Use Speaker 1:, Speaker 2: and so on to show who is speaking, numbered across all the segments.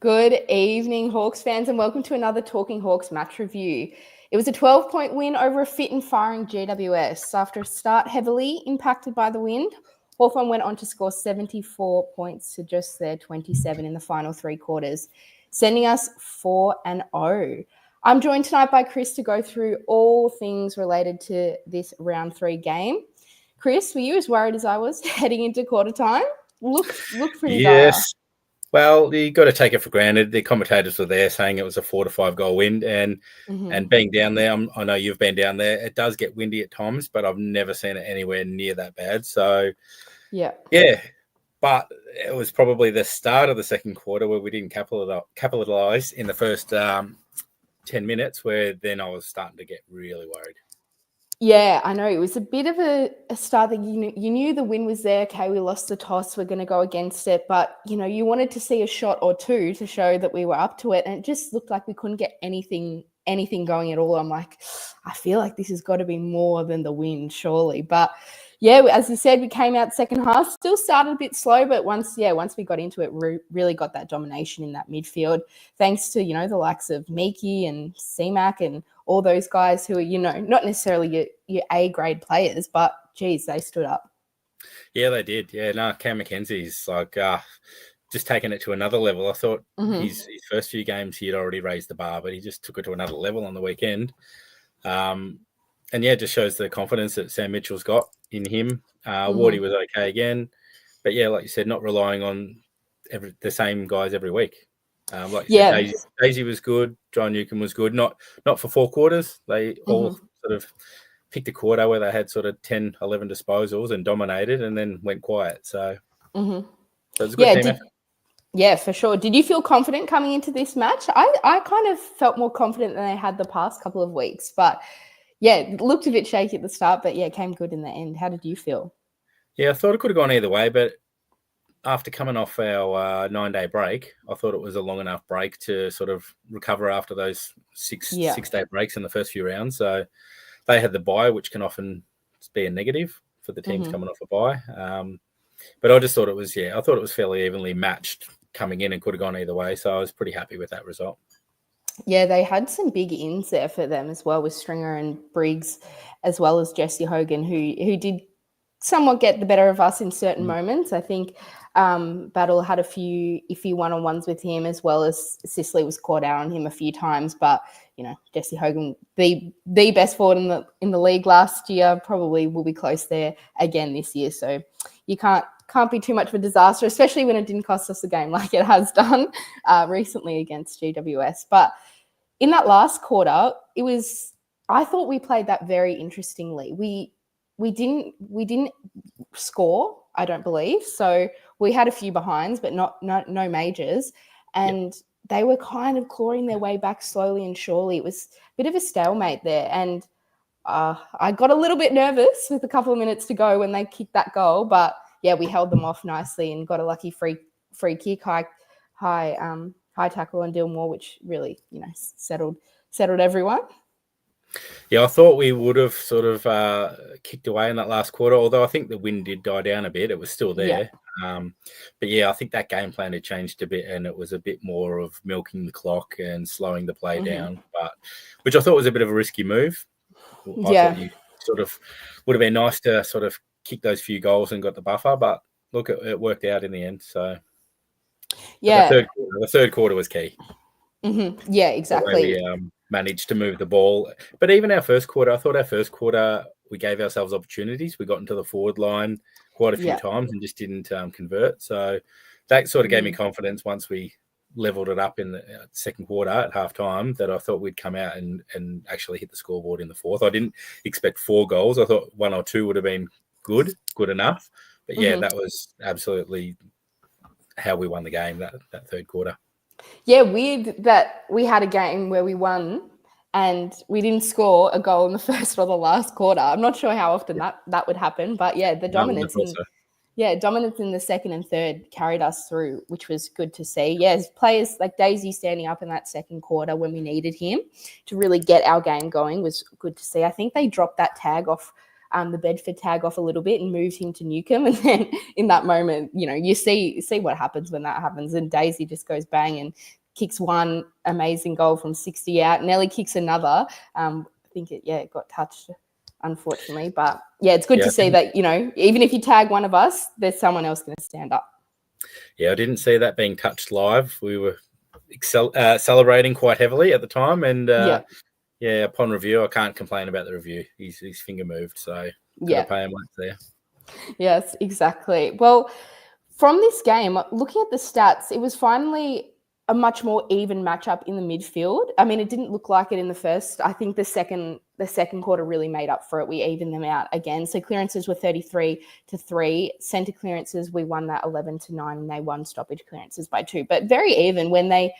Speaker 1: Good evening, Hawks fans, and welcome to another Talking Hawks match review. It was a 12-point win over a fit and firing GWS. After a start heavily impacted by the wind, Hawthorn went on to score 74 points to just their 27 in the final three quarters, sending us 4-0. I'm joined tonight by Chris to go through all things related to this round 3 game. Chris, were you as worried as I was heading into quarter time? Look pretty dire.
Speaker 2: Yes. Well, you got to take it for granted. The commentators were there saying it was a 4 to 5 goal wind, and being down there, I know you've been down there. It does get windy at times, but I've never seen it anywhere near that bad. So, yeah. But it was probably the start of the second quarter where we didn't capitalize in the first 10 minutes, where then I was starting to get really worried.
Speaker 1: Yeah, I know. It was a bit of a start that you knew the win was there. Okay, we lost the toss. We're going to go against it. But, you wanted to see a shot or two to show that we were up to it. And it just looked like we couldn't get anything going at all. I'm like, I feel like this has got to be more than the win, surely. But, yeah, as you said, we came out second half. Still started a bit slow, but once we got into it, really got that domination in that midfield. Thanks to, the likes of Miki and C-Mac and all those guys who are, not necessarily your A-grade players, but, geez, they stood up.
Speaker 2: Yeah, they did. Yeah, no, Cam McKenzie's like just taking it to another level. I thought his first few games he had already raised the bar, but he just took it to another level on the weekend. And, yeah, it just shows the confidence that Sam Mitchell's got in him. Wardy was okay again. But, yeah, like you said, not relying on the same guys every week. Like you said, Daisy was good. John Newcomb was good. Not for 4 quarters. They all sort of picked a quarter where they had sort of 10, 11 disposals and dominated and then went quiet. So, so it was a good team effort.
Speaker 1: Yeah, for sure. Did you feel confident coming into this match? I kind of felt more confident than I had the past couple of weeks. But, yeah, it looked a bit shaky at the start, but, yeah, it came good in the end. How did you feel?
Speaker 2: Yeah, I thought it could have gone either way, but after coming off our 9-day break, I thought it was a long enough break to sort of recover after those six-day breaks in the first few rounds. So they had the bye, which can often be a negative for the teams coming off a bye. But I just thought it was fairly evenly matched coming in and could have gone either way. So I was pretty happy with that result.
Speaker 1: Yeah, they had some big ins there for them as well with Stringer and Briggs, as well as Jesse Hogan, who did somewhat get the better of us in certain moments. I think Battle had a few iffy one-on-ones with him, as well as Sicily was caught out on him a few times. But, Jesse Hogan, the best forward in the league last year, probably will be close there again this year. So you can't be too much of a disaster, especially when it didn't cost us a game like it has done recently against GWS. But in that last quarter, I thought we played that very interestingly. We didn't score, I don't believe. So we had a few behinds, but no majors. And they were kind of clawing their way back slowly and surely. It was a bit of a stalemate there. And I got a little bit nervous with a couple of minutes to go when they kicked that goal. But, yeah, we held them off nicely and got a lucky free kick, high tackle on Dillmore, which really, settled everyone.
Speaker 2: Yeah, I thought we would have sort of kicked away in that last quarter, although I think the wind did die down a bit. It was still there. But, yeah, I think that game plan had changed a bit and it was a bit more of milking the clock and slowing the play down, which I thought was a bit of a risky move. I thought you sort of would have been nice to sort of kick those few goals and got the buffer, but, look, it worked out in the end. So,
Speaker 1: yeah,
Speaker 2: the third quarter was key.
Speaker 1: Yeah, exactly.
Speaker 2: We managed to move the ball. But even I thought our first quarter, we gave ourselves opportunities. We got into the forward line quite a few times and just didn't convert. So that sort of gave me confidence once we leveled it up in the second quarter at halftime that I thought we'd come out and actually hit the scoreboard in the fourth. I didn't expect 4 goals. I thought 1 or 2 would have been good enough. But, yeah, that was absolutely how we won the game, that third quarter.
Speaker 1: Yeah, weird that we had a game where we won and we didn't score a goal in the first or the last quarter. I'm not sure how often that would happen, but, yeah, the dominance dominance in the second and third carried us through, which was good to see. Yeah, players like Daisy standing up in that second quarter when we needed him to really get our game going was good to see. I think they dropped that tag off the Bedford tag off a little bit and moved him to Newcombe. And then in that moment, you see what happens when that happens. And Daisy just goes bang and kicks one amazing goal from 60 out. Nelly kicks another. I think it got touched, unfortunately. But, it's good to see that, even if you tag one of us, there's someone else going to stand up.
Speaker 2: Yeah, I didn't see that being touched live. We were celebrating quite heavily at the time. And, upon review, I can't complain about the review. His finger moved, so got to pay him once there.
Speaker 1: Yes, exactly. Well, from this game, looking at the stats, it was finally a much more even matchup in the midfield. I mean, it didn't look like it in the first. I think the second quarter really made up for it. We evened them out again. So clearances were 33-3. Centre clearances, we won that 11-9, and they won stoppage clearances by 2. But very even when they're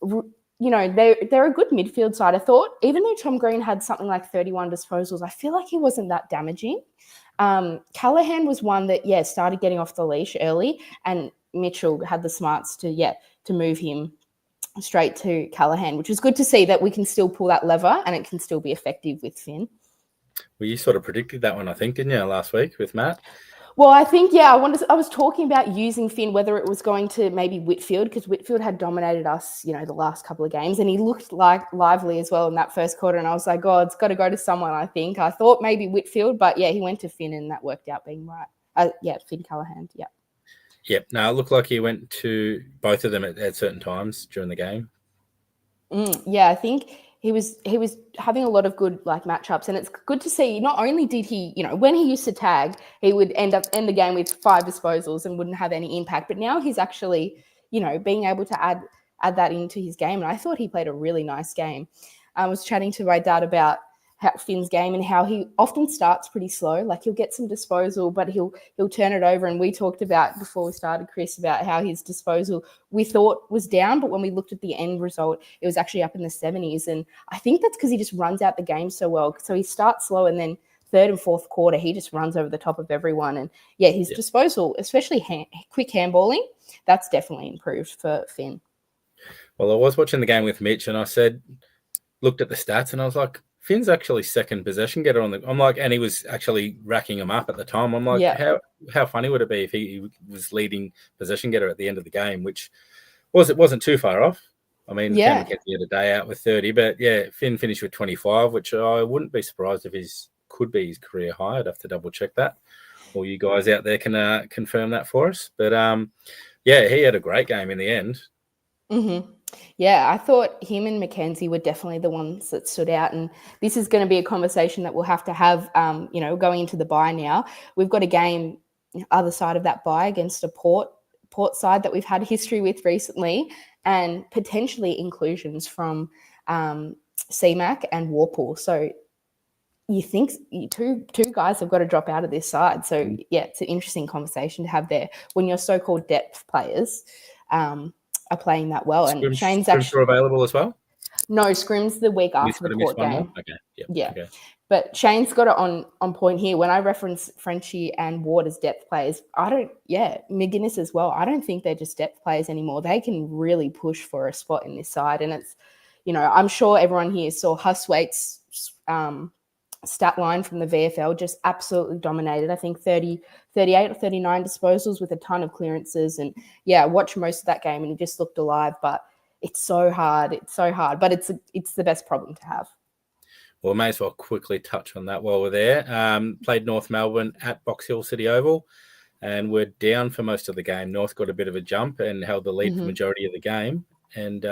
Speaker 1: a good midfield side. I thought, even though Tom Green had something like 31 disposals, I feel like he wasn't that damaging. Callaghan was one that, started getting off the leash early, and Mitchell had the smarts to move him straight to Callaghan, which was good to see that we can still pull that lever and it can still be effective with Finn.
Speaker 2: Well, you sort of predicted that one, I think, didn't you, last week with Matt?
Speaker 1: Well, I think, I was talking about using Finn, whether it was going to maybe Whitfield, because Whitfield had dominated us, the last couple of games, and he looked like lively as well in that first quarter. And I was like, it's got to go to someone, I think. I thought maybe Whitfield, but he went to Finn, and that worked out being right. Finn Callaghan,
Speaker 2: Yep. No, it looked like he went to both of them at certain times during the game.
Speaker 1: I think he was having a lot of good matchups, and it's good to see. Not only did he, when he used to tag, he would end the game with 5 disposals and wouldn't have any impact. But now he's actually, being able to add that into his game, and I thought he played a really nice game. I was chatting to my dad about Finn's game and how he often starts pretty slow. Like, he'll get some disposal, but he'll turn it over. And we talked about before we started, Chris, about how his disposal we thought was down, but when we looked at the end result, it was actually up in the 70s. And I think that's because he just runs out the game so well. So he starts slow, and then third and fourth quarter, he just runs over the top of everyone. And his disposal, especially quick handballing, that's definitely improved for Finn.
Speaker 2: Well, I was watching the game with Mitch, and I looked at the stats, and I was like, Finn's actually second possession getter and he was actually racking them up at the time. I'm like, how funny would it be if he was leading possession getter at the end of the game, which wasn't too far off. I mean, Cam McKenzie had a day out with 30, but Finn finished with 25, which I wouldn't be surprised if could be his career high. I'd have to double check that. All you guys out there can confirm that for us. But he had a great game in the end.
Speaker 1: Mm-hmm. Yeah, I thought him and Mackenzie were definitely the ones that stood out. And this is going to be a conversation that we'll have to have, going into the bye now. We've got a game other side of that bye against a Port side that we've had history with recently, and potentially inclusions from CMAC and Warpool. So you think two guys have got to drop out of this side. So, it's an interesting conversation to have there when your so-called depth players are playing that well. And Shane's actually
Speaker 2: available as well.
Speaker 1: No, Scrim's the week after the Port game.
Speaker 2: Okay. Okay.
Speaker 1: But Shane's got it on point here. When I reference Frenchie and Ward as depth players, McGuinness as well. I don't think they're just depth players anymore. They can really push for a spot in this side. And it's, I'm sure everyone here saw Huswaite's stat line from the VFL, just absolutely dominated. I think 38 or 39 disposals with a ton of clearances. And I watched most of that game and he just looked alive. But it's so hard. But it's the best problem to have.
Speaker 2: Well, we may as well quickly touch on that while we're there. Played North Melbourne at Box Hill City Oval, and we're down for most of the game. North got a bit of a jump and held the lead for the majority of the game. And,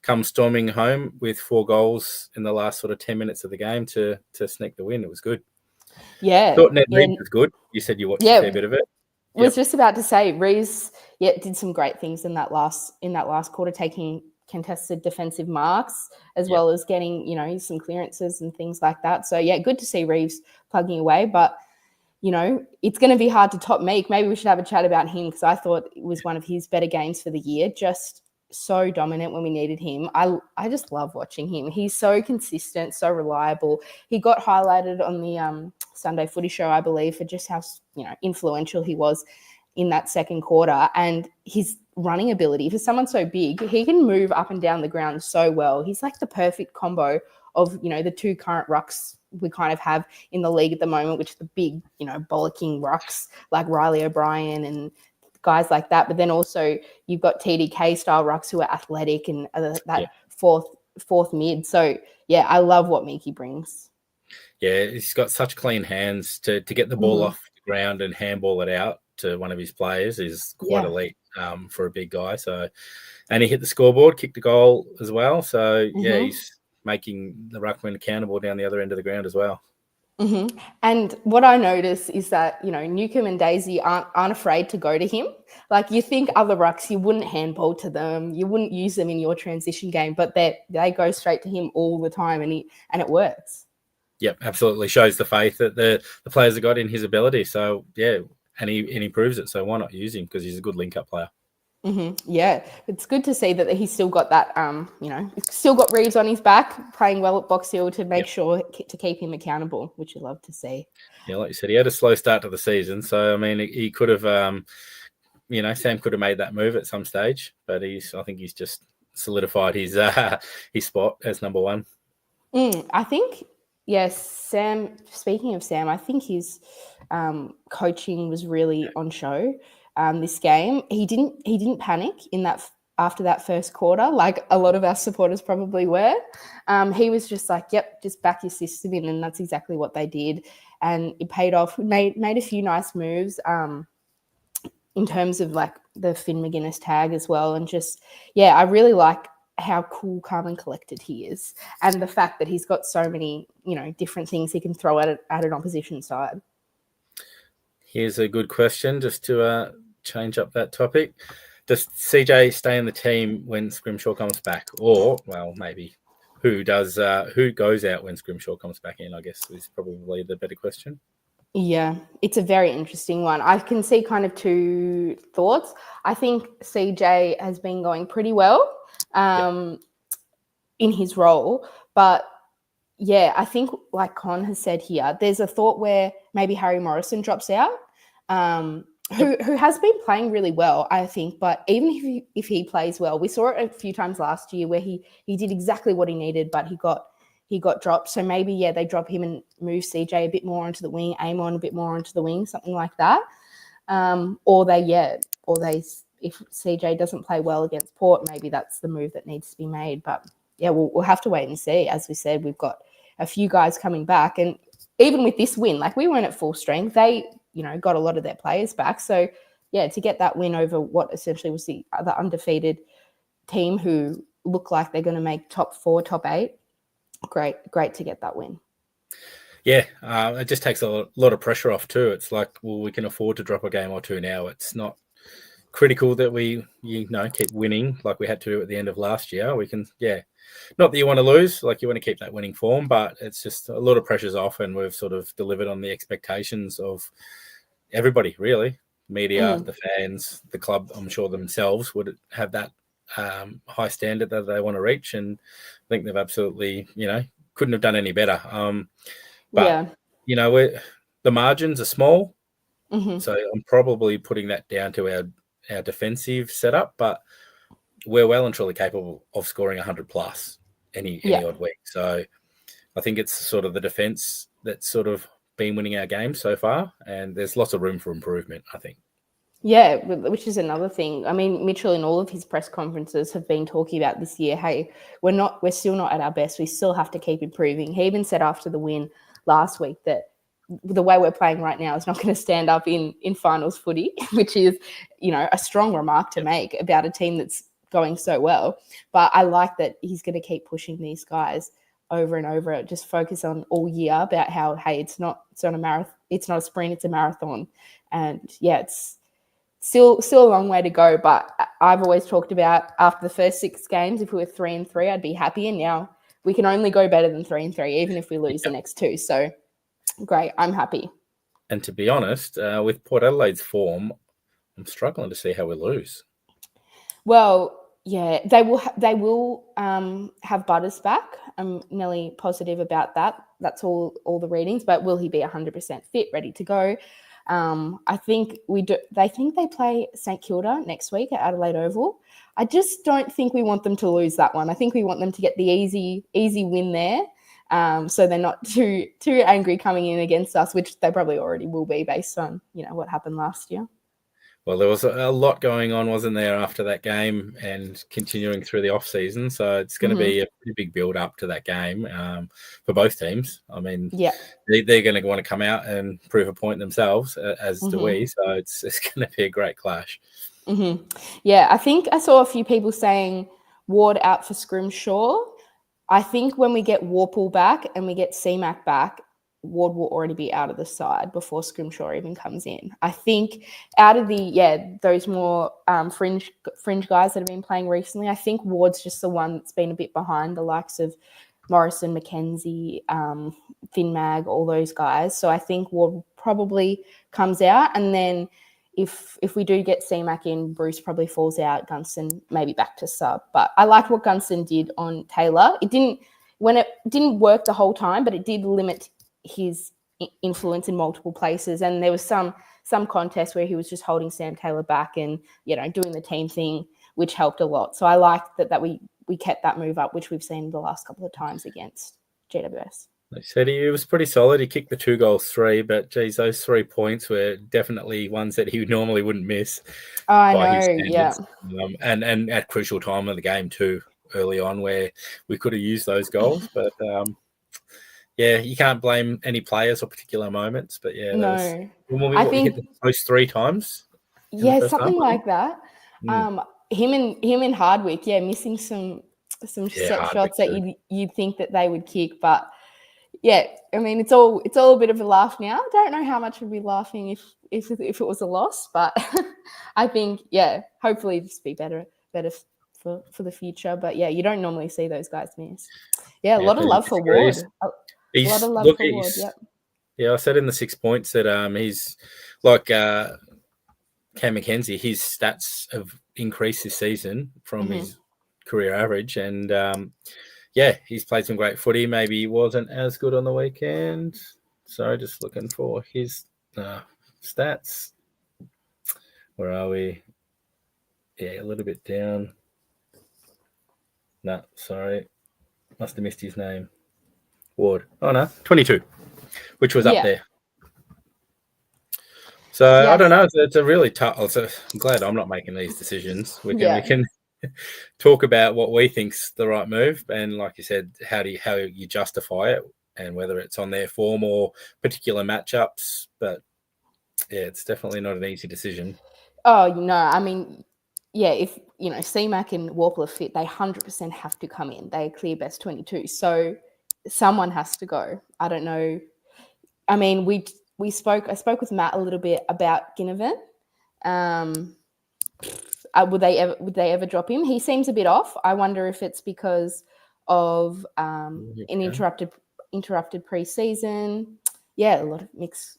Speaker 2: come storming home with 4 goals in the last sort of 10 minutes of the game to sneak the win. It was good.
Speaker 1: Yeah.
Speaker 2: Thought Ned Reeves was good. You said you watched a fair bit of it.
Speaker 1: I was just about to say, Reeves did some great things in that last quarter, taking contested defensive marks as well as getting, some clearances and things like that. So, good to see Reeves plugging away. But, it's going to be hard to top Meek. Maybe we should have a chat about him, because I thought it was one of his better games for the year. Just so dominant when we needed him. I just love watching him. He's so consistent, so reliable. He got highlighted on the Sunday Footy Show, I believe, for just how influential he was in that second quarter, and his running ability. For someone so big, he can move up and down the ground so well. He's like the perfect combo of the 2 current rucks we kind of have in the league at the moment, which are the big, bollocking rucks like Riley O'Brien and guys like that. But then also you've got TDK style rucks who are athletic and that fourth mid. So yeah, I love what Miki brings.
Speaker 2: Yeah, he's got such clean hands to get the ball off the ground and handball it out to one of his players is quite elite for a big guy. So, and he hit the scoreboard, kicked a goal as well. So yeah, he's making the ruckman accountable down the other end of the ground as well.
Speaker 1: And what I notice is that, Newcomb and Daisy aren't afraid to go to him. Like, you think other rucks, you wouldn't handball to them, you wouldn't use them in your transition game, but they go straight to him all the time, and it works.
Speaker 2: Yep, absolutely shows the faith that the players have got in his ability. So yeah, and he proves it. So why not use him, because he's a good link-up player.
Speaker 1: Yeah, it's good to see that he's still got that, still got Reeves on his back, playing well at Box Hill to make sure to keep him accountable, which you love to see.
Speaker 2: Yeah, like you said, he had a slow start to the season. So, I mean, he could have, Sam could have made that move at some stage, but I think he's just solidified his spot as number one.
Speaker 1: I think, yes, Sam, speaking of Sam, I think his coaching was really on show. This game, he didn't panic in that after that first quarter, like a lot of our supporters probably were. He was just like, "Yep, just back your system in," and that's exactly what they did, and it paid off. Made a few nice moves in terms of like the Finn McGuinness tag as well, and just I really like how cool, calm, and collected he is, and the fact that he's got so many different things he can throw at an opposition side.
Speaker 2: Here's a good question, just to change up that topic. Does CJ stay in the team when Scrimshaw comes back? Or, well, maybe who goes out when Scrimshaw comes back in, I guess, is probably the better question.
Speaker 1: Yeah, it's a very interesting one. I can see kind of two thoughts. I think CJ has been going pretty well in his role, but yeah, I think like Con has said here, there's a thought where maybe Harry Morrison drops out, who has been playing really well, I think. But even if he plays well, we saw it a few times last year where he did exactly what he needed, but he got dropped. So maybe they drop him and move CJ a bit more onto the wing, Amon a bit more onto the wing, something like that. Or if CJ doesn't play well against Port, maybe that's the move that needs to be made. But yeah, we'll have to wait and see. As we said, we've got a few guys coming back, and even with this win, like we weren't at full strength. They, got a lot of their players back. So yeah, to get that win over what essentially was the other undefeated team who look like they're going to make top 4, top 8, great to get that win.
Speaker 2: Yeah, it just takes a lot of pressure off too. It's like, well, we can afford to drop a game or two now. It's not critical that we keep winning like we had to do at the end of last year. We can, not that you want to lose, like you want to keep that winning form, but it's just a lot of pressure's off, and we've sort of delivered on the expectations of everybody, really. Media, the fans, the club, I'm sure themselves would have that high standard that they want to reach, and I think they've absolutely, couldn't have done any better. The margins are small, so I'm probably putting that down to our defensive setup, but we're well and truly capable of scoring 100 plus any odd week. So I think it's sort of the defense that's sort of been winning our games so far, and there's lots of room for improvement, I think.
Speaker 1: Yeah, which is another thing. I mean, Mitchell in all of his press conferences have been talking about this year, hey, we're still not at our best. We still have to keep improving. He even said after the win last week that the way we're playing right now is not going to stand up in finals footy, which is, a strong remark to make about a team that's going so well. But I like that he's going to keep pushing these guys over and over, just focus on all year about how, hey, it's not a marathon, it's not a sprint, it's a marathon. And yeah, it's still a long way to go. But I've always talked about after the first 6 games, if we were 3-3, I'd be happy. And now we can only go better than 3-3, even if we lose the next 2. So great, I'm happy.
Speaker 2: And to be honest, with Port Adelaide's form, I'm struggling to see how we lose.
Speaker 1: Well, yeah, they will have Butters back. I'm nearly positive about that. That's all the readings. But will he be 100% fit, ready to go? I think they think they play St Kilda next week at Adelaide Oval. I just don't think we want them to lose that one. I think we want them to get the easy win there. So they're not too angry coming in against us, which they probably already will be based on, what happened last year.
Speaker 2: Well, there was a lot going on, wasn't there, after that game and continuing through the off season. So it's going to be a pretty big build up to that game for both teams. I mean, they're going to want to come out and prove a point themselves, as do we. So it's going to be a great clash.
Speaker 1: Yeah, I think I saw a few people saying Ward out for Scrimshaw. I think when we get Warple back and we get C-Mac back, Ward will already be out of the side before Scrimshaw even comes in. I think out of those more fringe guys that have been playing recently, I think Ward's just the one that's been a bit behind the likes of Morrison, McKenzie, Finn Mag, all those guys. So I think Ward probably comes out, and then if we do get C-Mac in, Bruce probably falls out, Gunston maybe back to sub. But I liked what Gunston did on Taylor. It didn't work the whole time, but it did limit his influence in multiple places. And there was some contest where he was just holding Sam Taylor back and, doing the team thing, which helped a lot. So I liked that we kept that move up, which we've seen the last couple of times against GWS.
Speaker 2: They said he was pretty solid. He kicked the 2 goals, 3, but geez, those 3 points were definitely ones that he normally wouldn't miss.
Speaker 1: I know, yeah.
Speaker 2: And at crucial time of the game too, early on, where we could have used those goals. But you can't blame any players or particular moments. But
Speaker 1: no,
Speaker 2: we hit the post 3 times.
Speaker 1: Yeah, something like that. Him and Hardwick, missing some set shots that you'd think that they would kick, but. Yeah, I mean, it's all a bit of a laugh now. I don't know how much we'd be laughing if it was a loss, but I think, hopefully just be better for the future. But you don't normally see those guys miss. Yeah, a lot of love for Ward. A lot of love for Ward. Yep.
Speaker 2: Yeah, I said in the 6 points that he's like Cam McKenzie. His stats have increased this season from his career average, and he's played some great footy. Maybe he wasn't as good on the weekend. Sorry, just looking for his stats. Where are we? Yeah, a little bit down. No, sorry. Must have missed his name. Ward. Oh, no, 22, which was up there. So, I don't know. It's a really tough. I'm glad I'm not making these decisions. We can talk about what we think's the right move, and like you said, how you justify it, and whether it's on their form or particular matchups. But it's definitely not an easy decision.
Speaker 1: Oh no, I mean, if C-Mac and Warple are fit, they 100% have to come in. They clear best 22, so someone has to go. I don't know. I mean, I spoke with Matt a little bit about Ginnivan. Would they ever drop him? He seems a bit off. I wonder if it's because of an interrupted preseason. A lot of mixed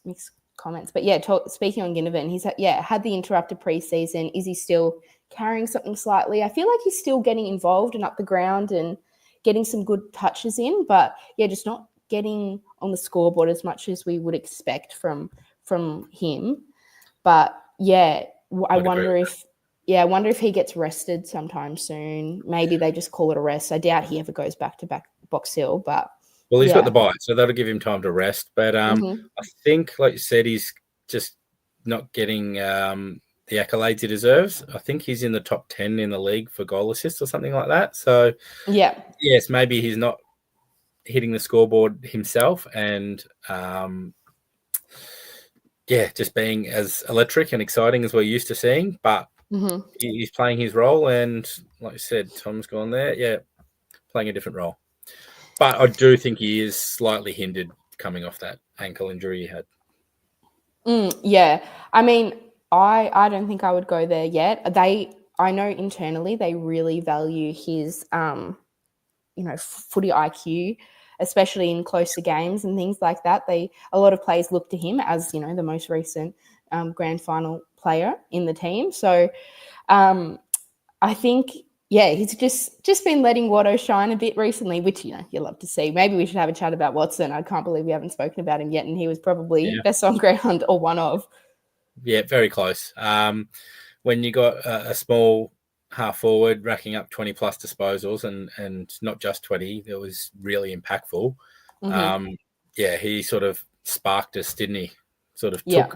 Speaker 1: comments. But speaking on Ginnivan, he's had the interrupted preseason. Is he still carrying something slightly? I feel like he's still getting involved and up the ground and getting some good touches in, but just not getting on the scoreboard as much as we would expect from him. But I wonder if he gets rested sometime soon. Maybe they just call it a rest. I doubt he ever goes back to Box Hill, but
Speaker 2: he's got the bye, so that'll give him time to rest. But I think, like you said, he's just not getting the accolades he deserves. I think he's in the top 10 in the league for goal assists or something like that. So yes, maybe he's not hitting the scoreboard himself, and just being as electric and exciting as we're used to seeing, but he's playing his role, and like I said, Tom's gone there, playing a different role. But I do think he is slightly hindered coming off that ankle injury he had.
Speaker 1: I mean, I don't think I would go there yet. I know internally they really value his footy IQ, especially in closer games and things like that. A lot of players look to him as the most recent grand final player in the team. So I think he's just been letting Watto shine a bit recently, which you love to see. Maybe we should have a chat about Watson. I can't believe we haven't spoken about him yet, and he was probably best on ground or one of.
Speaker 2: Yeah, very close. When you got a small half forward racking up 20 plus disposals and not just 20, it was really impactful. He sort of sparked us, didn't he? Sort of
Speaker 1: Yeah.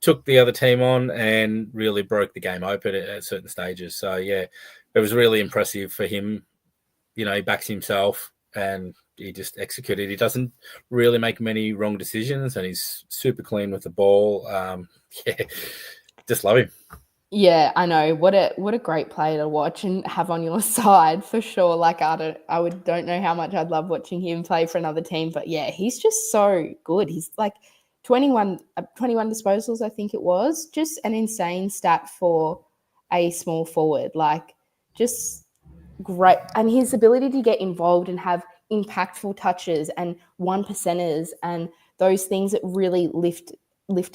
Speaker 2: took the other team on and really broke the game open at certain stages. So, yeah, it was really impressive for him. You know, he backs himself and he just executed. He doesn't really make many wrong decisions and he's super clean with the ball. Just love him.
Speaker 1: Yeah, I know. What a great player to watch and have on your side for sure. Like I don't know how much I'd love watching him play for another team, but yeah, he's just so good. He's like 21 disposals, I think it was. Just an insane stat for a small forward. Like just great. And his ability to get involved and have impactful touches and 1%ers and those things that really lift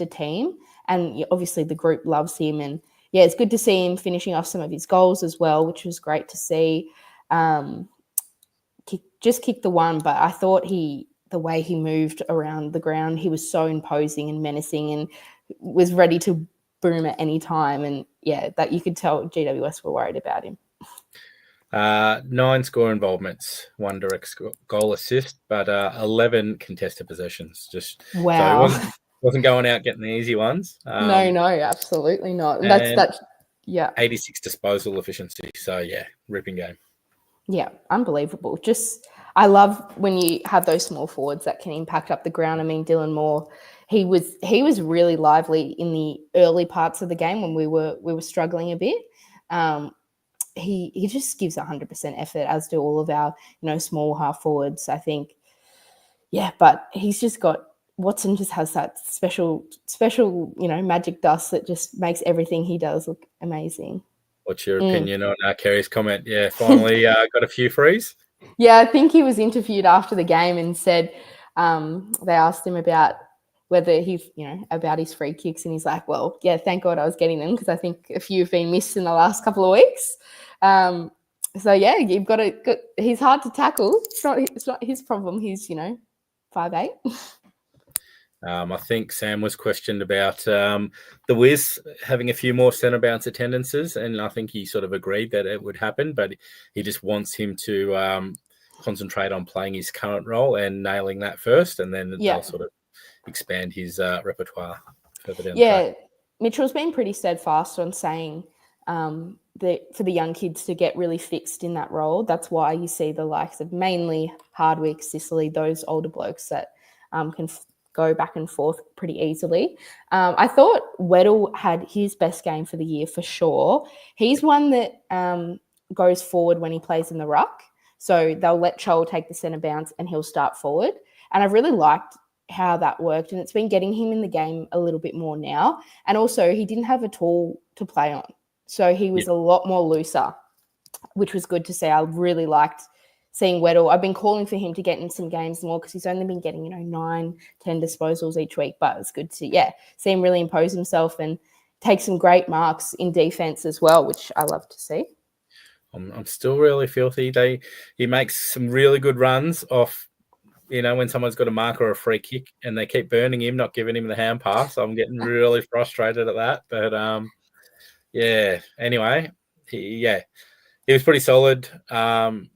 Speaker 1: a team. And obviously the group loves him. And yeah, it's good to see him finishing off some of his goals as well, which was great to see. Just kicked the one, but I thought the way he moved around the ground, he was so imposing and menacing and was ready to boom at any time. And yeah, that you could tell GWS were worried about him.
Speaker 2: 9 score involvements, 1 direct goal assist, but 11 contested possessions. Just
Speaker 1: wow.
Speaker 2: So he wasn't going out getting the easy ones.
Speaker 1: No, absolutely not. And that's
Speaker 2: 86 disposal efficiency. So yeah, ripping game.
Speaker 1: Yeah, unbelievable. Just I love when you have those small forwards that can impact up the ground. I mean, Dylan Moore, he was really lively in the early parts of the game when we were struggling a bit. He just gives 100% effort, as do all of our small half forwards, I think. Yeah, but he's just got Watson just has that special magic dust that just makes everything he does look amazing.
Speaker 2: What's your opinion on Kerry's comment? Yeah, finally got a few frees.
Speaker 1: Yeah, I think he was interviewed after the game and said they asked him about whether he's, about his free kicks, and he's like, well, yeah, thank God I was getting them because I think a few have been missed in the last couple of weeks. So yeah, you've got to. He's hard to tackle. It's not his problem. He's 5'8".
Speaker 2: I think Sam was questioned about the Wiz having a few more centre bounce attendances, and I think he sort of agreed that it would happen, but he just wants him to concentrate on playing his current role and nailing that first, and then they'll sort of expand his repertoire further down the track.
Speaker 1: Mitchell's been pretty steadfast on saying for the young kids to get really fixed in that role. That's why you see the likes of mainly Hardwick, Sicily, those older blokes that can go back and forth pretty easily. I thought Weddle had his best game for the year for sure. He's one that goes forward when he plays in the ruck. So they'll let Chol take the centre bounce and he'll start forward. And I really liked how that worked. And it's been getting him in the game a little bit more now. And also he didn't have a tool to play on. So he was a lot more looser, which was good to see. I really liked seeing Weddle. I've been calling for him to get in some games more because he's only been getting, 9, 10 disposals each week. But it's good to, see him really impose himself and take some great marks in defense as well, which I love to see.
Speaker 2: I'm still really filthy. He makes some really good runs off, when someone's got a mark or a free kick and they keep burning him, not giving him the hand pass. I'm getting really frustrated at that. But, anyway, he was pretty solid. And,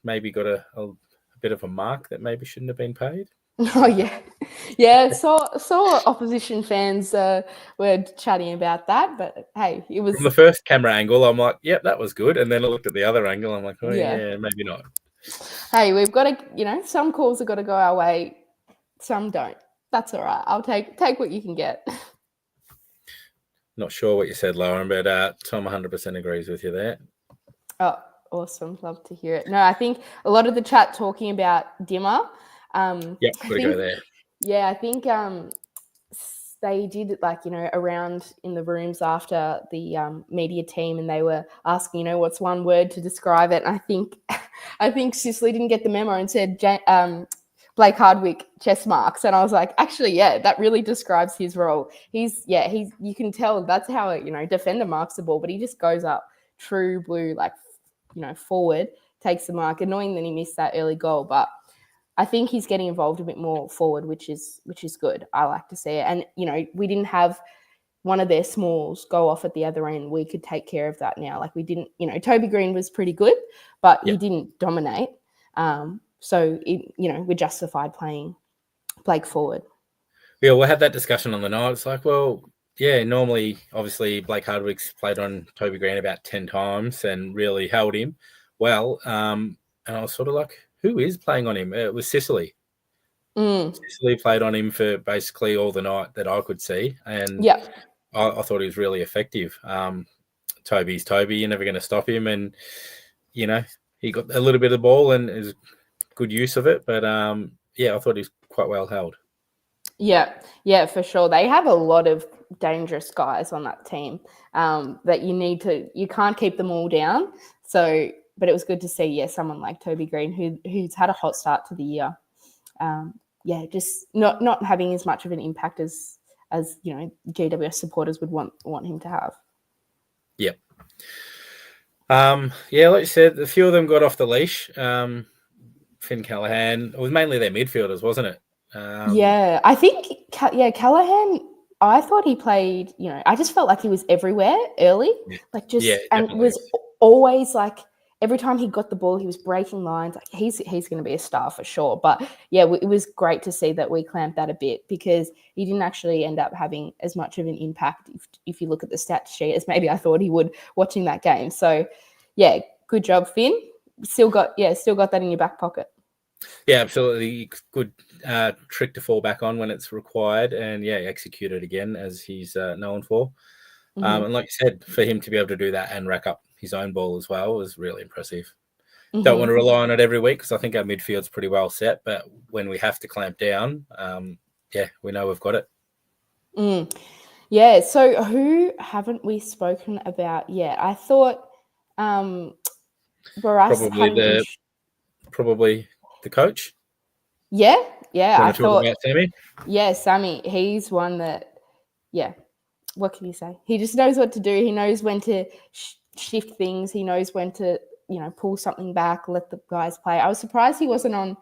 Speaker 2: maybe got a bit of a mark that maybe shouldn't have been paid.
Speaker 1: Oh, yeah. Yeah, saw opposition fans were chatting about that, but hey, it was...
Speaker 2: From the first camera angle, I'm like, yep, that was good. And then I looked at the other angle, I'm like, oh, yeah maybe not.
Speaker 1: Hey, we've got to, some calls have got to go our way, some don't. That's all right. I'll take what you can get.
Speaker 2: Not sure what you said, Lauren, but Tom 100% agrees with you there.
Speaker 1: Oh, awesome. Love to hear it. No, I think a lot of the chat talking about Dimmer.
Speaker 2: Got to go there.
Speaker 1: Yeah, I think they did around in the rooms after the media team, and they were asking, what's one word to describe it. And I think Sicily didn't get the memo and said Blake Hardwick chest marks, and I was like, actually, that really describes his role. He's you can tell that's how a defender marks the ball, but he just goes up true blue forward, takes the mark. Annoying that he missed that early goal, but I think he's getting involved a bit more forward, which is good. I like to see it. And, we didn't have one of their smalls go off at the other end. We could take care of that now. We didn't, Toby Green was pretty good, but he didn't dominate. so we're justified playing Blake forward.
Speaker 2: Yeah, we had that discussion on the night. It's like, well, yeah, normally, obviously, Blake Hardwick's played on Toby Green about 10 times and really held him well. And I was sort of like, who is playing on him? It was Sicily. Sicily played on him for basically all the night that I could see. And I thought he was really effective. Toby's Toby. You're never going to stop him. And, he got a little bit of the ball and it was good use of it. But, I thought he was quite well held.
Speaker 1: Yeah, for sure. They have a lot of dangerous guys on that team that you can't keep them all down. So, but it was good to see, someone like Toby Green who's had a hot start to the year. Just not having as much of an impact as GWS supporters would want him to have.
Speaker 2: Yep. Like you said, a few of them got off the leash. Finn Callaghan, it was mainly their midfielders, wasn't it?
Speaker 1: I think, Callaghan, I thought he played, I just felt like he was everywhere early. And was always like, every time he got the ball, he was breaking lines. Like he's going to be a star for sure. But it was great to see that we clamped that a bit because he didn't actually end up having as much of an impact if you look at the stats sheet as maybe I thought he would watching that game. So, good job, Finn. Still got that in your back pocket.
Speaker 2: Yeah, absolutely. Good trick to fall back on when it's required and, execute it again as he's known for. And like you said, for him to be able to do that and rack up his own ball as well was really impressive. Don't want to rely on it every week because I think our midfield's pretty well set, but when we have to clamp down, we know we've got it.
Speaker 1: Yeah, so who haven't we spoken about yet? I thought
Speaker 2: probably the coach.
Speaker 1: Yeah, I thought
Speaker 2: about Sammy.
Speaker 1: Yeah, Sammy. He's one that, what can you say? He just knows what to do. He knows when to shift things. He knows when to, pull something back, let the guys play. I was surprised he wasn't on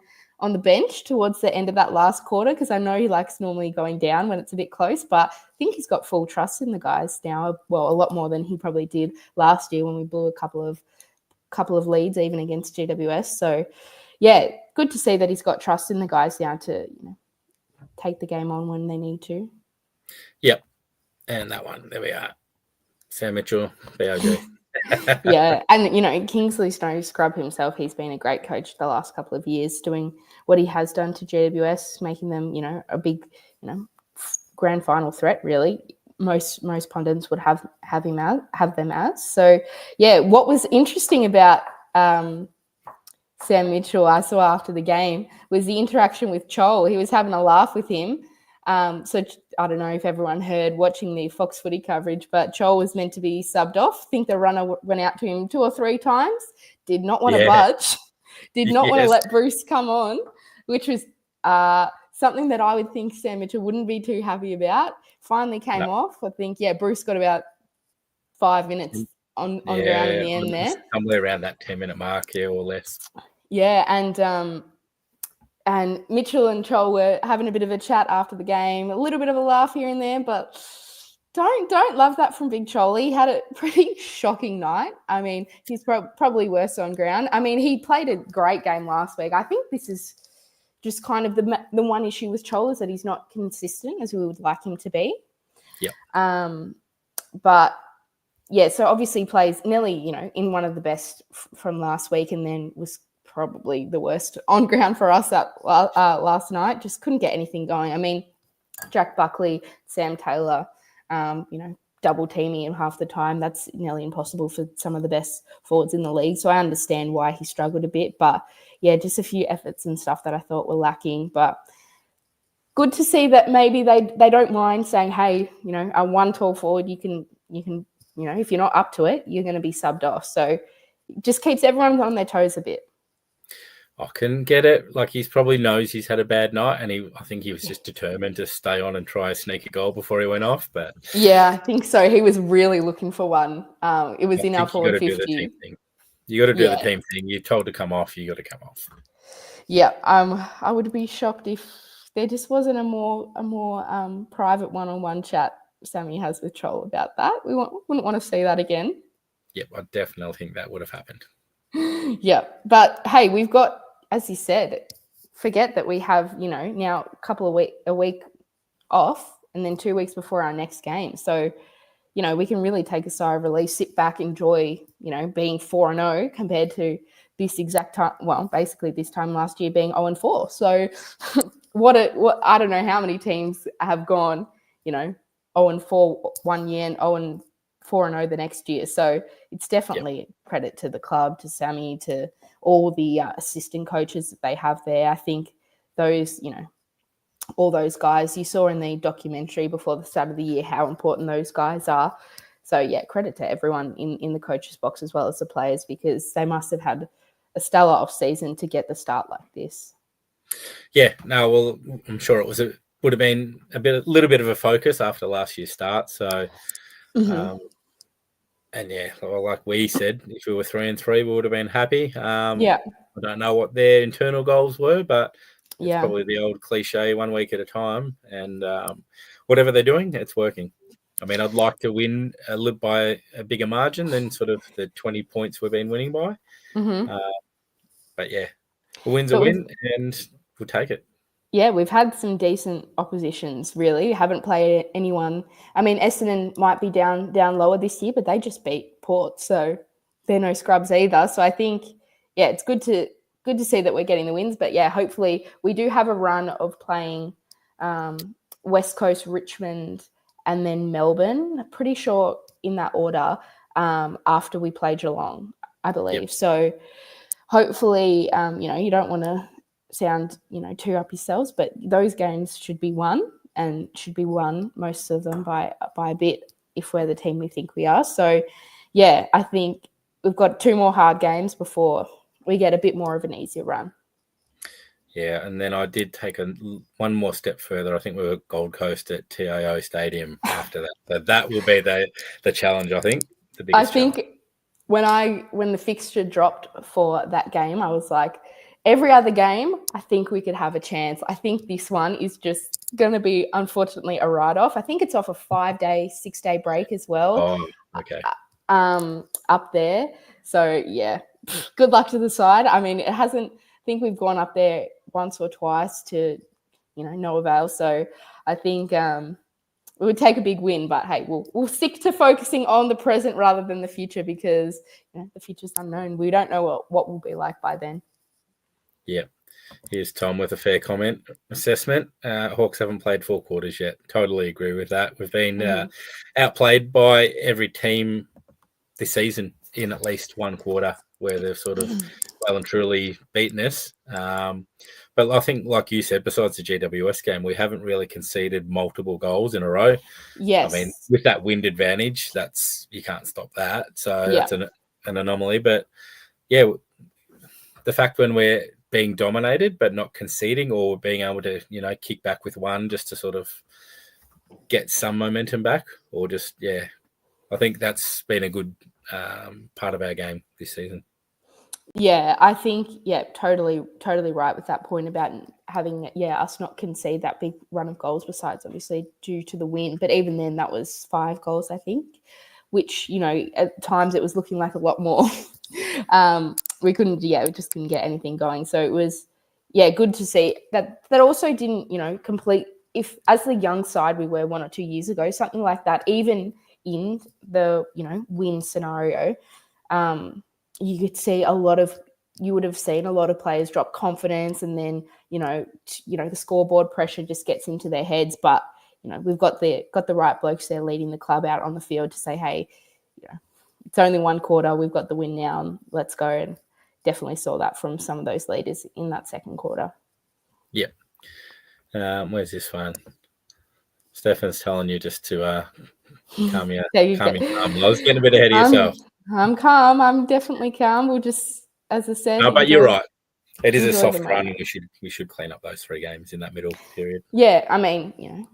Speaker 1: the bench towards the end of that last quarter because I know he likes normally going down when it's a bit close, but I think he's got full trust in the guys now. Well, a lot more than he probably did last year when we blew a couple of leads even against GWS. So, good to see that he's got trust in the guys now to take the game on when they need to.
Speaker 2: Yep. And that one, there we are. Sam Mitchell, BOG.
Speaker 1: And, Kingsley's no scrub himself. He's been a great coach the last couple of years doing what he has done to GWS, making them, a big, grand final threat, really. Most pundits would have them as. So, what was interesting about Sam Mitchell I saw after the game was the interaction with Chol. He was having a laugh with him. So I don't know if everyone heard watching the Fox footy coverage, but Chol was meant to be subbed off. I think the runner went out to him 2 or 3 times, did not want to budge, did not want to let Bruce come on, which was something that I would think Sam Mitchell wouldn't be too happy about. Finally came off. I think, Bruce got about 5 minutes on ground in the end there.
Speaker 2: Somewhere around that 10-minute mark, or less.
Speaker 1: Yeah, and Mitchell and Chol were having a bit of a chat after the game, a little bit of a laugh here and there, but don't love that from Big Chol. He had a pretty shocking night. I mean, he's probably worse on ground. I mean, he played a great game last week. I think this is just kind of the one issue with Chol is that he's not consistent as we would like him to be.
Speaker 2: Yeah.
Speaker 1: But so obviously he plays nearly, in one of the best from last week and then was probably the worst on ground for us last night. Just couldn't get anything going. I mean, Jack Buckley, Sam Taylor, double teaming him half the time. That's nearly impossible for some of the best forwards in the league. So I understand why he struggled a bit. But, just a few efforts and stuff that I thought were lacking. But good to see that maybe they don't mind saying, hey, a one tall forward, you can if you're not up to it, you're going to be subbed off. So it just keeps everyone on their toes a bit.
Speaker 2: I can get it. Like, he probably knows he's had a bad night, and I think he was just determined to stay on and try a sneak a goal before he went off. But
Speaker 1: I think so. He was really looking for one. It was in our forward 50.
Speaker 2: You got to do the team thing. You're told to come off. You got to come off.
Speaker 1: Yeah. I would be shocked if there just wasn't a more private one-on-one chat Sammy has with Chol about that. We wouldn't want to see that again.
Speaker 2: Yep, I definitely think that would have happened.
Speaker 1: Yeah, but hey, we've got as you said, forget that we have, now a week off and then 2 weeks before our next game. So, we can really take a sigh of relief, sit back, enjoy, being 4-0 compared to this exact time. Well, basically this time last year being 0-4. So what I don't know how many teams have gone, 0-4 one year and 0-4-0 the next year. So it's definitely credit to the club, to Sammy, to all the assistant coaches that they have there. I think those, all those guys, you saw in the documentary before the start of the year how important those guys are. So, yeah, credit to everyone in the coach's box as well as the players, because they must have had a stellar off-season to get the start like this.
Speaker 2: Yeah, no, well, I'm sure would have been a little bit of a focus after last year's start. So, and yeah, like we said, if we were 3-3, we would have been happy. I don't know what their internal goals were, but it's probably the old cliche, 1 week at a time. And whatever they're doing, it's working. I mean, I'd like to win by a bigger margin than sort of the 20 points we've been winning by. But yeah, a win's a win, and we'll take it.
Speaker 1: Yeah, we've had some decent oppositions, really. We haven't played anyone. I mean, Essendon might be down lower this year, but they just beat Port, so they're no scrubs either. So I think, yeah, it's good to see that we're getting the wins. But yeah, hopefully we do have a run of playing West Coast, Richmond, and then Melbourne. Pretty sure in that order after we play Geelong, I believe. Yep. So hopefully, you don't want to sound, too up yourselves, but those games should be won, and should be won, most of them by a bit, if we're the team we think we are. So, yeah, I think we've got 2 more hard games before we get a bit more of an easier run.
Speaker 2: Yeah, and then I did take one more step further. I think we were Gold Coast at TIO Stadium after that. So that will be the challenge, I think, the biggest challenge.
Speaker 1: When the fixture dropped for that game, I was like, every other game, I think we could have a chance. I think this one is just going to be, unfortunately, a write-off. I think it's off a 5-day, 6-day break as well.
Speaker 2: Oh, okay.
Speaker 1: Up there. So, yeah, good luck to the side. I mean, I think we've gone up there once or twice to, no avail. So I think it would take a big win, but hey, we'll stick to focusing on the present rather than the future, because the future's unknown. We don't know what we'll be like by then.
Speaker 2: Yeah. Here's Tom with a fair comment assessment. Hawks haven't played 4 quarters yet. Totally agree with that. We've been outplayed by every team this season in at least one quarter, where they've sort of well and truly beaten us. But I think, like you said, besides the GWS game, we haven't really conceded multiple goals in a row.
Speaker 1: Yes.
Speaker 2: I mean, with that wind advantage, you can't stop that. So that's an anomaly. But yeah, the fact when we're being dominated but not conceding, or being able to, kick back with one just to sort of get some momentum back, or just, I think that's been a good part of our game this season.
Speaker 1: Yeah, I think, totally right with that point about having, us not concede that big run of goals, besides obviously due to the win. But even then, that was 5 goals, I think, which, at times it was looking like a lot more. We just couldn't get anything going. So it was, good to see that also didn't, complete, if as the young side we were 1 or 2 years ago, something like that, even in the, win scenario, you would have seen a lot of players drop confidence, and then, the scoreboard pressure just gets into their heads. But, we've got the right blokes there leading the club out on the field to say, hey, it's only 1 quarter, we've got the win now, and let's go. And definitely saw that from some of those leaders in that second quarter.
Speaker 2: Yeah. Where's this one? Stefan's telling you just to calm you down. I was getting a bit ahead of yourself.
Speaker 1: I'm calm. I'm definitely calm. We'll just, as I said.
Speaker 2: No, but you're right. It is a soft run, and we should clean up those 3 games in that middle period.
Speaker 1: Yeah, I mean,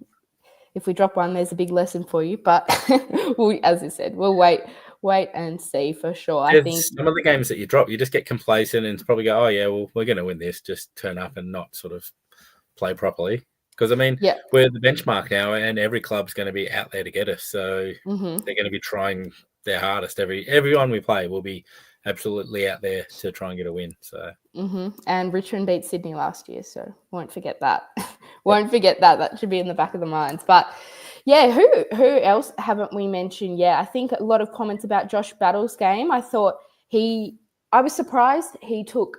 Speaker 1: if we drop one, there's a big lesson for you. But as I said, we'll wait and see for sure. I think
Speaker 2: some of the games that you drop, you just get complacent and probably go, oh yeah, well, we're going to win this. Just turn up and not sort of play properly. Because I mean, we're the benchmark now, and every club's going to be out there to get us. So they're going to be trying their hardest. Everyone we play will be absolutely out there to try and get a win. So
Speaker 1: And Richmond beat Sydney last year, so won't forget that. Won't forget that. That should be in the back of the minds. But yeah, who else haven't we mentioned? Yeah, I think a lot of comments about Josh Battle's game. I was surprised he took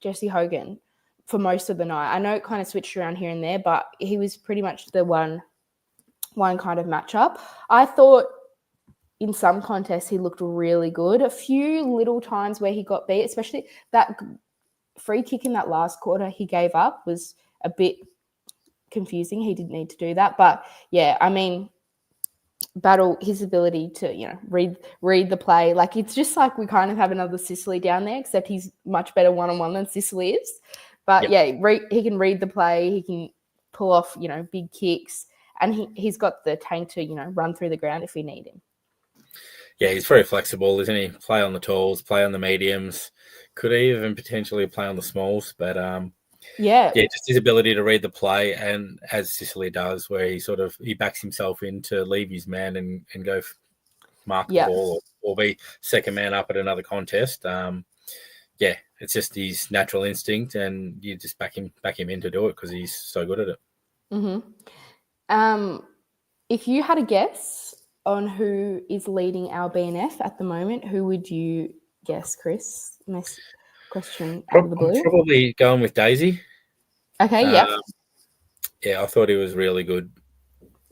Speaker 1: Jesse Hogan for most of the night. I know it kind of switched around here and there, but he was pretty much the one kind of matchup. I thought in some contests he looked really good. A few little times where he got beat, especially that free kick in that last quarter he gave up was a bit confusing. He didn't need to do that. But yeah, I mean, Battle, his ability to, read the play, like it's just like we kind of have another Sicily down there, except he's much better one-on-one than Sicily is. But yeah, he can read the play, he can pull off, big kicks, and he's got the tank to, run through the ground if we need him.
Speaker 2: Yeah, he's very flexible, isn't he? Play on the talls, play on the mediums, could even potentially play on the smalls. But just his ability to read the play, and as Sicily does, where he backs himself in to leave his man and go mark the ball or be second man up at another contest. It's just his natural instinct, and you just back him in to do it because he's so good at it.
Speaker 1: If you had a guess on who is leading our BNF at the moment, who would you guess, Chris? Nice question out of the blue.
Speaker 2: I'm probably going with Daisy.
Speaker 1: Okay,
Speaker 2: yeah, I thought he was really good.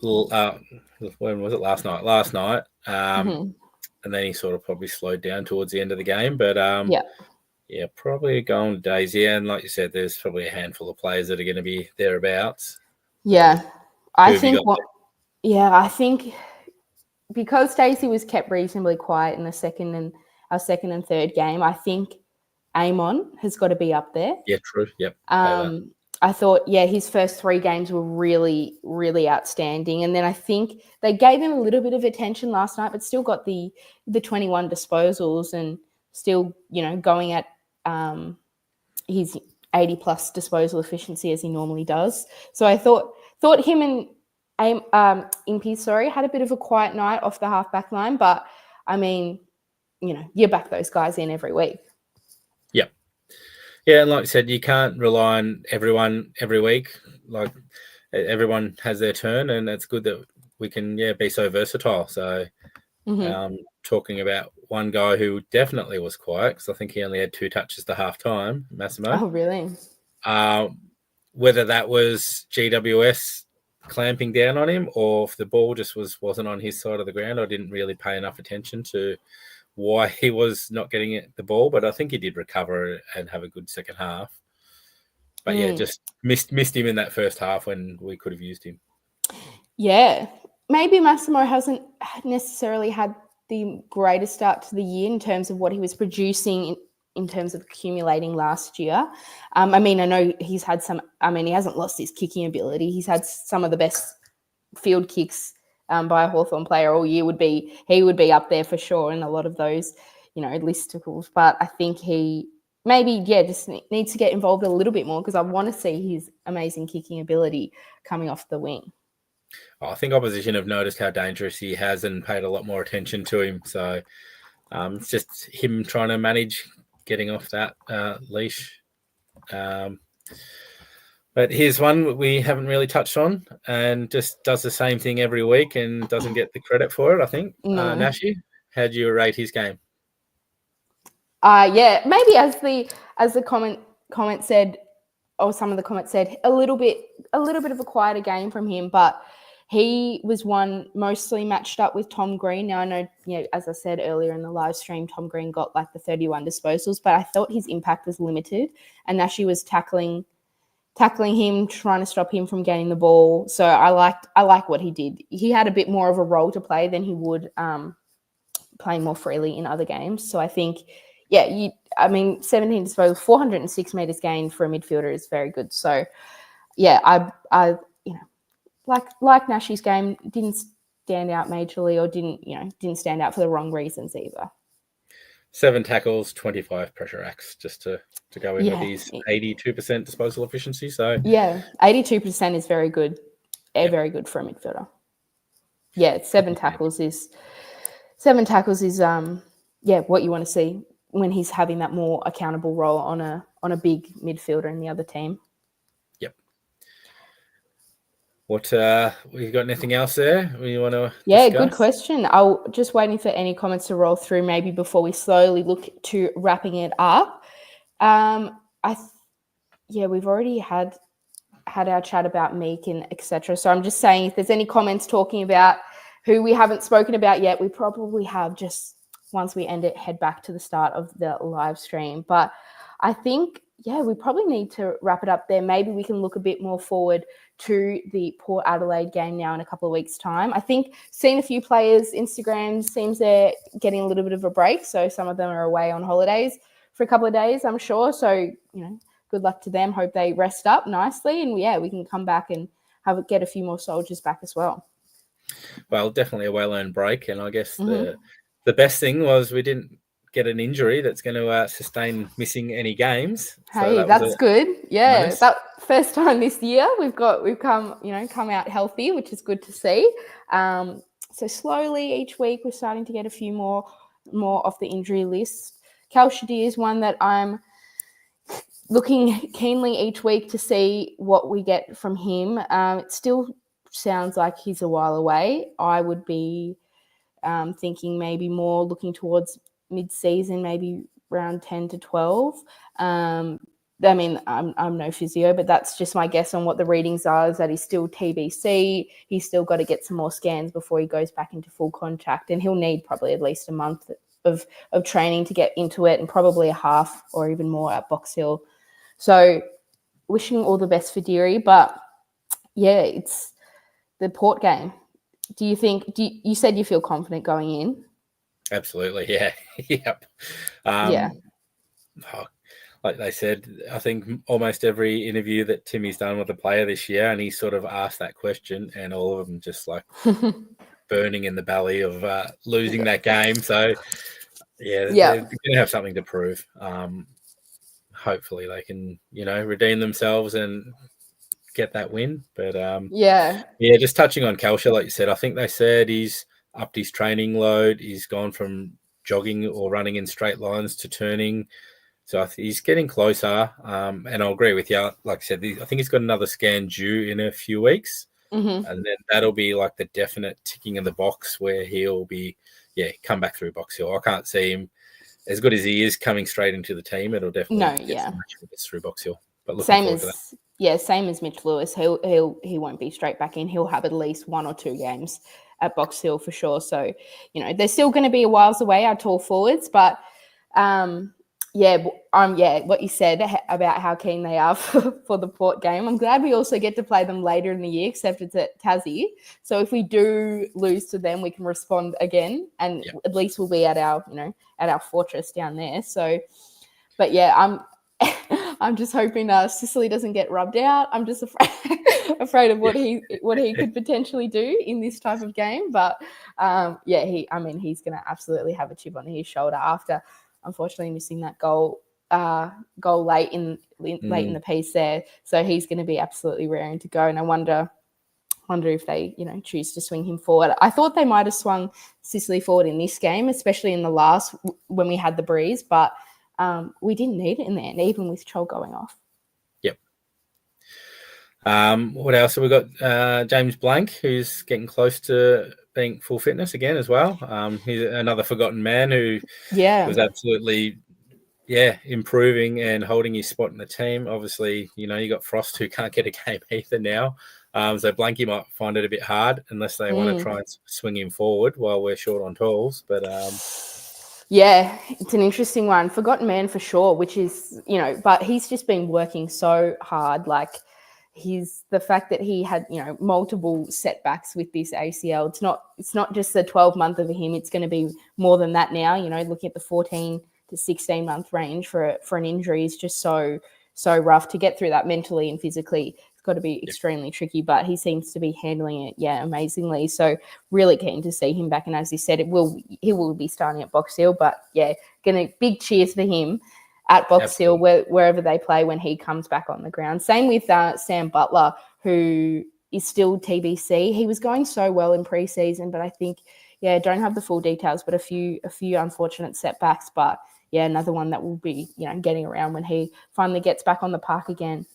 Speaker 2: When was it? Last night. And then he sort of probably slowed down towards the end of the game. But probably going with Daisy. And like you said, there's probably a handful of players that are going to be thereabouts.
Speaker 1: Yeah, I think because Stacey was kept reasonably quiet in our second and third game, I think Amon has got to be up there.
Speaker 2: Yeah, true. Yep.
Speaker 1: I thought, his first 3 games were really, really outstanding. And then I think they gave him a little bit of attention last night, but still got the 21 disposals and still, going at his 80-plus disposal efficiency as he normally does. So I thought him and Impey, had a bit of a quiet night off the half-back line. But, I mean, you back those guys in every week.
Speaker 2: Yep. Yeah, and like I said, you can't rely on everyone every week. Like everyone has their turn, and it's good that we can be so versatile. So talking about one guy who definitely was quiet, because I think he only had 2 touches to half time, Massimo.
Speaker 1: Oh, really?
Speaker 2: Whether that was GWS clamping down on him or if the ball just wasn't on his side of the ground, I didn't really pay enough attention to why he was not getting the ball, but I think he did recover and have a good second half. But just missed him in that first half when we could have used him. Yeah,
Speaker 1: maybe Massimo hasn't necessarily had the greatest start to the year in terms of what he was producing in terms of accumulating last year. I know he's had he hasn't lost his kicking ability. He's had some of the best field kicks by a Hawthorn player all year. He would be up there for sure in a lot of those, listicles. But I think he maybe, just needs to get involved a little bit more, because I want to see his amazing kicking ability coming off the wing.
Speaker 2: I think opposition have noticed how dangerous he has and paid a lot more attention to him. So it's just him trying to manage getting off that leash. But here's one we haven't really touched on and just does the same thing every week and doesn't get the credit for it, I think.
Speaker 1: No.
Speaker 2: Nashi, how do you rate his game?
Speaker 1: Maybe as the comment said, or some of the comments said, a little bit of a quieter game from him, but he was one mostly matched up with Tom Green. Now I know, as I said earlier in the live stream, Tom Green got like the 31 disposals, but I thought his impact was limited, and Nashi was tackling him, trying to stop him from getting the ball. So I like what he did. He had a bit more of a role to play than he would playing more freely in other games. So I think, 17 disposals, 406 meters gained for a midfielder is very good. So I like Nashi's game, didn't stand out majorly, or didn't stand out for the wrong reasons either.
Speaker 2: 7 tackles, 25 pressure acts, just to go in with his 82% disposal efficiency. So
Speaker 1: 82% is very good. Very good for a midfielder. 7 tackles is what you want to see when he's having that more accountable role on a big midfielder in the other team.
Speaker 2: Yep. What you got anything else there you want to
Speaker 1: Yeah,
Speaker 2: discuss?
Speaker 1: good question. I'll just waiting for any comments to roll through maybe before we slowly look to wrapping it up. We've already had our chat about Meek and etc. So I'm just saying if there's any comments talking about who we haven't spoken about yet, we probably have just once we end it, head back to the start of the live stream. But I think, we probably need to wrap it up there. Maybe we can look a bit more forward to the Port Adelaide game now in a couple of weeks' time. I think seeing a few players' Instagram seems they're getting a little bit of a break. So some of them are away on holidays for a couple of days, I'm sure. So, good luck to them. Hope they rest up nicely. And we can come back and get a few more soldiers back as well.
Speaker 2: Well, definitely a well-earned break. And I guess the best thing was we didn't get an injury that's going to sustain missing any games.
Speaker 1: Hey, that's good. Yeah,
Speaker 2: bonus.
Speaker 1: That first time this year we've come out healthy, which is good to see. So slowly each week we're starting to get a few more off the injury list. Cal Shadir is one that I'm looking keenly each week to see what we get from him. It still sounds like he's a while away. I would be thinking maybe more looking towards mid-season, maybe around 10 to 12. I'm no physio, but that's just my guess on what the readings are, is that he's still TBC. He's still got to get some more scans before he goes back into full contact, and he'll need probably at least a month of training to get into it, and probably a half or even more at Box Hill. So wishing all the best for Deary, but it's the Port game. You said you feel confident going in?
Speaker 2: Absolutely, yeah. Yep. Like they said, I think almost every interview that Timmy's done with a player this year, and he sort of asked that question, and all of them just like burning in the belly of losing that game. So, they're going to have something to prove. Hopefully they can, redeem themselves and get that win. But just touching on Kalsha, like you said, I think they said he's upped his training load. He's gone from jogging or running in straight lines to turning. So he's getting closer. And I'll agree with you. Like I said, I think he's got another scan due in a few weeks. And then that'll be like the definite ticking in the box where he'll be, come back through Box Hill. I can't see him as good as he is coming straight into the team. It'll definitely get through Box Hill. But looking forward to that.
Speaker 1: Same as Mitch Lewis. He won't be straight back in. He'll have at least 1 or 2 games at Box Hill for sure. So, they're still going to be a whiles away, our tall forwards. But, what you said about how keen they are for the Port game. I'm glad we also get to play them later in the year, except it's at Tassie. So if we do lose to them, we can respond again, and at least we'll be at our fortress down there. So, but I'm just hoping Sicily doesn't get rubbed out. I'm just afraid of what he could potentially do in this type of game. But he's going to absolutely have a chip on his shoulder after, unfortunately, missing that goal late in the piece there. So he's going to be absolutely raring to go. And I wonder if they choose to swing him forward. I thought they might have swung Sicily forward in this game, especially in the last when we had the breeze, but we didn't need it in there, even with Chol going off.
Speaker 2: Yep. What else have we got? James Blank, who's getting close to being full fitness again as well. He's another forgotten man who was absolutely improving and holding his spot in the team. Obviously, you got Frost who can't get a game either now. So Blanky might find it a bit hard unless they want to try and swing him forward while we're short on tools. But
Speaker 1: it's an interesting one. Forgotten man for sure, which is, but he's just been working so hard. Like the fact that he had, multiple setbacks with this ACL. It's not just the 12-month of him. It's going to be more than that now. Looking at the 14 to 16-month range for an injury is just so rough. To get through that mentally and physically, it's got to be extremely tricky, but he seems to be handling it amazingly. So really keen to see him back, and as you said, he will be starting at Box Hill, but big cheers for him at Box Hill wherever they play when he comes back on the ground. Same with Sam Butler, who is still TBC. He was going so well in preseason, but I think don't have the full details, but a few unfortunate setbacks. But yeah, another one that will be, getting around when he finally gets back on the park again.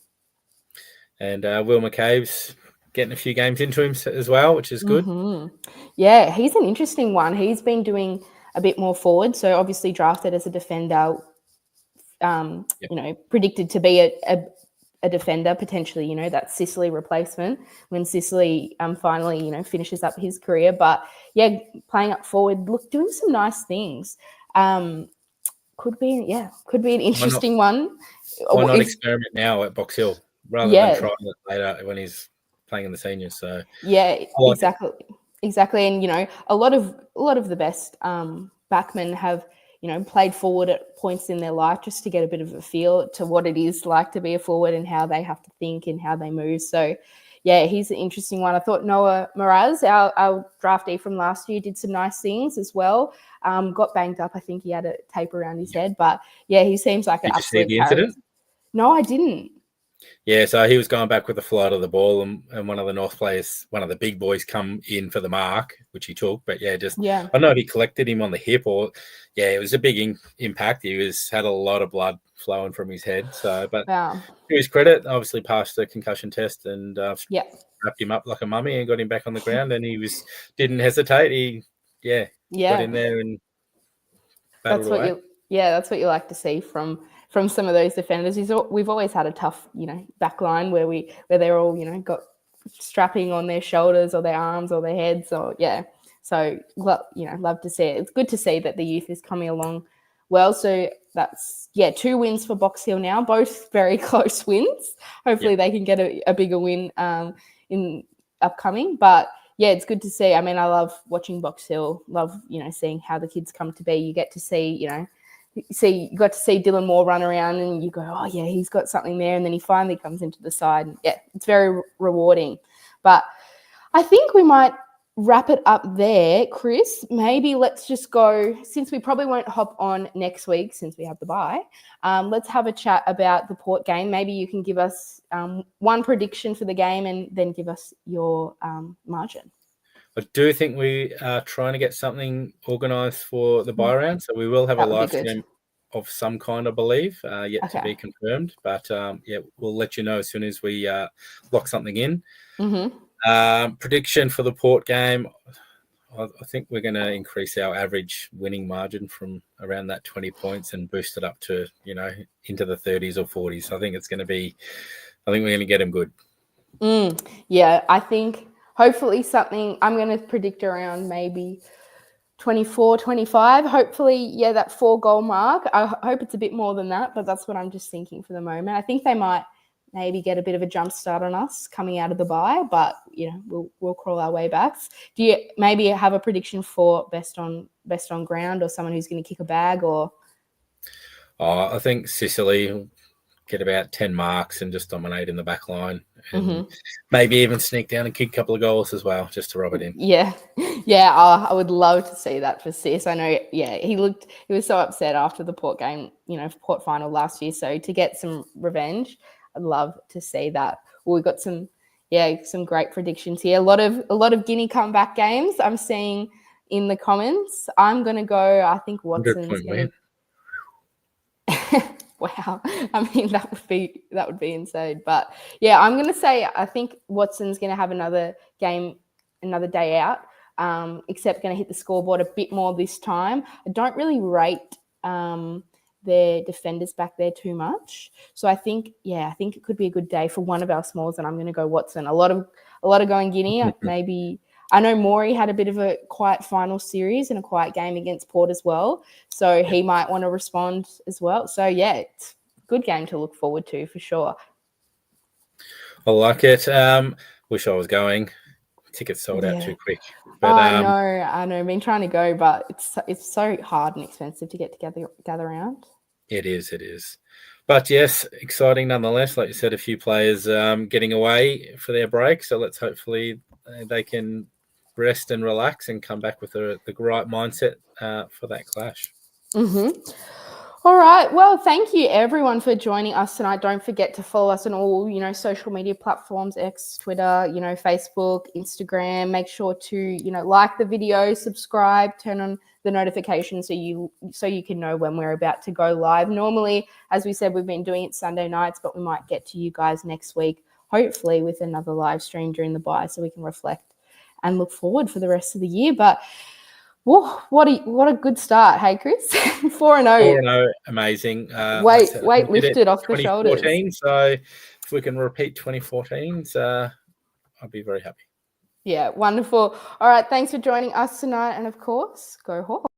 Speaker 2: And Will McCabe's getting a few games into him as well, which is good.
Speaker 1: Mm-hmm. Yeah, he's an interesting one. He's been doing a bit more forward. So obviously drafted as a defender, predicted to be a defender, potentially, that Sicily replacement when Sicily finally, finishes up his career. But yeah, playing up forward, doing some nice things. Could be an interesting one.
Speaker 2: Why not experiment now at Box Hill rather than trying it later when he's playing in the seniors? So
Speaker 1: exactly. And a lot of the best backmen have played forward at points in their life just to get a bit of a feel to what it is like to be a forward and how they have to think and how they move. So yeah, he's an interesting one. I thought Noah Mraz, our draftee from last year, did some nice things as well. Got banged up. I think he had a tape around his head, but yeah, he seems like an absolute character. Incident? No, I didn't.
Speaker 2: Yeah, so he was going back with the flight of the ball, and one of the North players, one of the big boys, come in for the mark, which he took. But I don't know if he collected him on the hip or, it was a big impact. He had a lot of blood flowing from his head. So, but to his credit, obviously passed the concussion test and wrapped him up like a mummy and got him back on the ground. And he didn't hesitate. He got in there and battled away.
Speaker 1: That's what you like to see from some of those defenders. We've always had a tough, back line where they're all, got strapping on their shoulders or their arms or their heads or So, love to see it. It's good to see that the youth is coming along well. So that's 2 wins for Box Hill now, both very close wins. Hopefully they can get a bigger win in upcoming, but it's good to see. I mean, I love watching Box Hill. Love, seeing how the kids come to be. You get to see, you got to see Dylan Moore run around and you go, oh yeah, he's got something there. And then he finally comes into the side. And it's very rewarding. But I think we might wrap it up there, Chris. Maybe let's just go, since we probably won't hop on next week since we have the bye, let's have a chat about the Port game. Maybe you can give us one prediction for the game and then give us your margin.
Speaker 2: I do think we are trying to get something organised for the bye round, so we will have a live stream of some kind, I believe, yet to be confirmed. But we'll let you know as soon as we lock something in.
Speaker 1: Mm-hmm.
Speaker 2: Prediction for the Port game, I think we're going to increase our average winning margin from around that 20 points and boost it up to, into the 30s or 40s. I think we're going to get them good.
Speaker 1: I think hopefully something, I'm going to predict around maybe 24, 25. Hopefully, that 4-goal mark. I hope it's a bit more than that, but that's what I'm just thinking for the moment. I think they might maybe get a bit of a jump start on us coming out of the bye, but we'll crawl our way back. Do you maybe have a prediction for best on ground or someone who's going to kick a bag or?
Speaker 2: I think Sicily will get about 10 marks and just dominate in the back line and maybe even sneak down and kick a couple of goals as well, just to rub it in.
Speaker 1: I would love to see that for Sis. I know, he was so upset after the Port game, Port final last year. So to get some revenge, I'd love to see that. Well, we've got some great predictions here. A lot of Guinea comeback games I'm seeing in the comments. I'm going to go, I think Watson's going to... Wow. I mean, that would be insane. But I'm going to say I think Watson's going to have another game, another day out, except going to hit the scoreboard a bit more this time. I don't really rate their defenders back there too much. So I think it could be a good day for one of our smalls, and I'm going to go Watson. A lot of going Guinea. Maybe I know Maury had a bit of a quiet final series and a quiet game against Port as well. So he might want to respond as well. So it's a good game to look forward to for sure.
Speaker 2: I like it. Wish I was going. Tickets sold out too quick. But,
Speaker 1: I know. I've been trying to go, but it's so hard and expensive to get together, gather around.
Speaker 2: It is. But yes, exciting nonetheless. Like you said, a few players getting away for their break. So let's hopefully they can rest and relax and come back with the right mindset for that clash.
Speaker 1: Mm-hmm. All right. Well, thank you everyone for joining us tonight. Don't forget to follow us on all, social media platforms, X, Twitter, Facebook, Instagram. Make sure to, like the video, subscribe, turn on the notifications so you can know when we're about to go live. Normally, as we said, we've been doing it Sunday nights, but we might get to you guys next week, hopefully with another live stream during the bye so we can reflect and look forward for the rest of the year. But whoa, what a good start, hey Chris? 4-0.
Speaker 2: 4-0, amazing.
Speaker 1: Weight lifted off the shoulders.
Speaker 2: 2014, so if we can repeat 2014's, I'll be very happy.
Speaker 1: Yeah, wonderful. All right, thanks for joining us tonight, and of course, go Hawks.